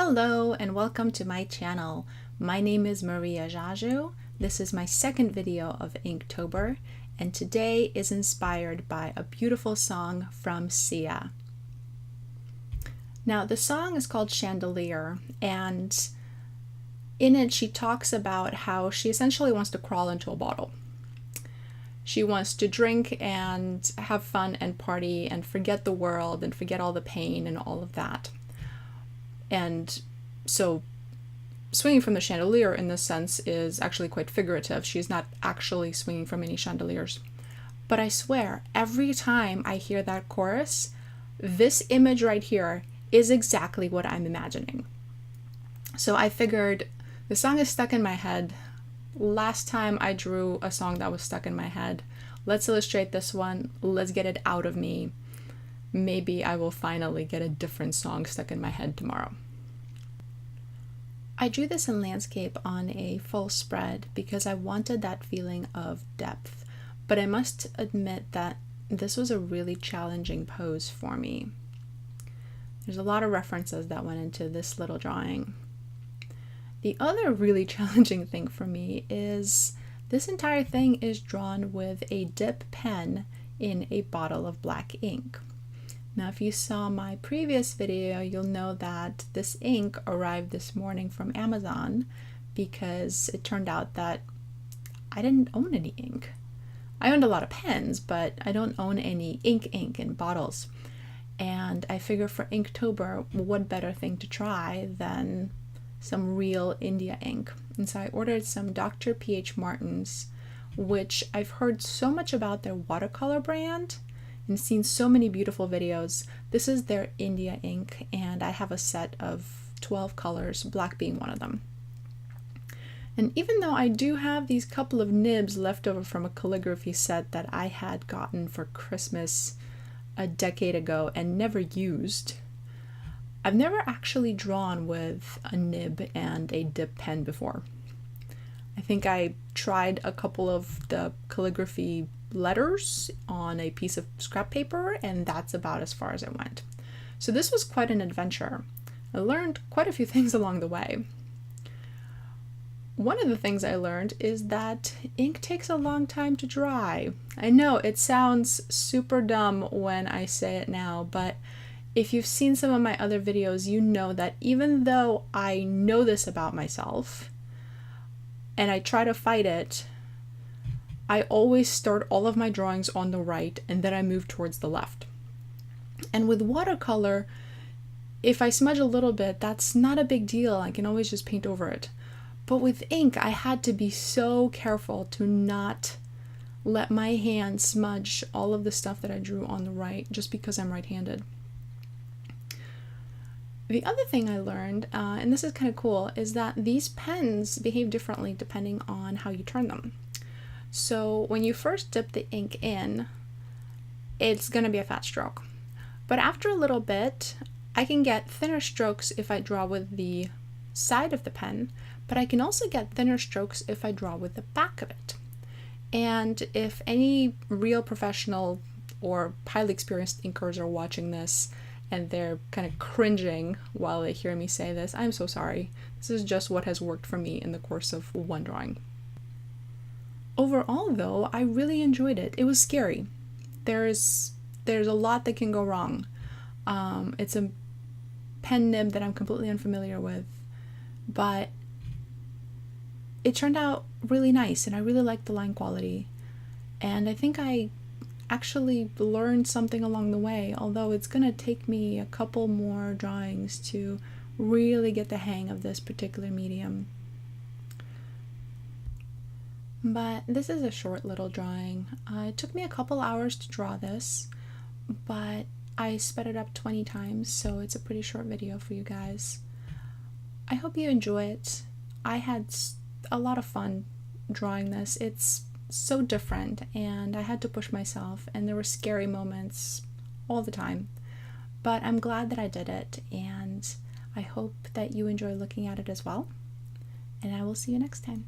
Hello and welcome to my channel. My name is Maria Jaju. This is my second video of Inktober, and today is inspired by a beautiful song from Sia. Now the song is called Chandelier, and in it she talks about how she essentially wants to crawl into a bottle. She wants to drink and have fun and party and forget the world and forget all the pain and all of that. And so swinging from the chandelier in this sense is actually quite figurative. She's not actually swinging from any chandeliers. But I swear, every time I hear that chorus, this image right here is exactly what I'm imagining. So I figured the song is stuck in my head. Last time I drew a song that was stuck in my head. Let's illustrate this one. Let's get it out of me. Maybe I will finally get a different song stuck in my head tomorrow. I drew this in landscape on a full spread because I wanted that feeling of depth, but I must admit that this was a really challenging pose for me. There's a lot of references that went into this little drawing. The other really challenging thing for me is this entire thing is drawn with a dip pen in a bottle of black ink. Now, if you saw my previous video, you'll know that this ink arrived this morning from Amazon because it turned out that I didn't own any ink. I owned a lot of pens, but I don't own any ink in bottles. And I figure for Inktober, what better thing to try than some real India ink. And so I ordered some Dr. P.H. Martin's, which I've heard so much about their watercolor brand and seen so many beautiful videos. This is their India ink, and I have a set of 12 colors, black being one of them. And even though I do have these couple of nibs left over from a calligraphy set that I had gotten for Christmas a decade ago and never used, I've never actually drawn with a nib and a dip pen before. I think I tried a couple of the calligraphy letters on a piece of scrap paper, and that's about as far as I went. So this was quite an adventure. I learned quite a few things along the way. One of the things I learned is that ink takes a long time to dry. I know it sounds super dumb when I say it now, but if you've seen some of my other videos, you know that even though I know this about myself and I try to fight it, I always start all of my drawings on the right and then I move towards the left. And with watercolor, if I smudge a little bit, that's not a big deal. I can always just paint over it. But with ink, I had to be so careful to not let my hand smudge all of the stuff that I drew on the right just because I'm right-handed. The other thing I learned, and this is kind of cool, is that these pens behave differently depending on how you turn them. So when you first dip the ink in, it's going to be a fat stroke. But after a little bit, I can get thinner strokes if I draw with the side of the pen, but I can also get thinner strokes if I draw with the back of it. And if any real professional or highly experienced inkers are watching this and they're kind of cringing while they hear me say this, I'm so sorry. This is just what has worked for me in the course of one drawing. Overall, though, I really enjoyed it. It was scary. There's a lot that can go wrong. It's a pen nib that I'm completely unfamiliar with, but it turned out really nice, and I really liked the line quality. And I think I actually learned something along the way, although it's going to take me a couple more drawings to really get the hang of this particular medium. But this is a short little drawing. It took me a couple hours to draw this, but I sped it up 20 times, so it's a pretty short video for you guys. I hope you enjoy it. I had a lot of fun drawing this. It's so different, and I had to push myself, and there were scary moments all the time. But I'm glad that I did it, and I hope that you enjoy looking at it as well. And I will see you next time.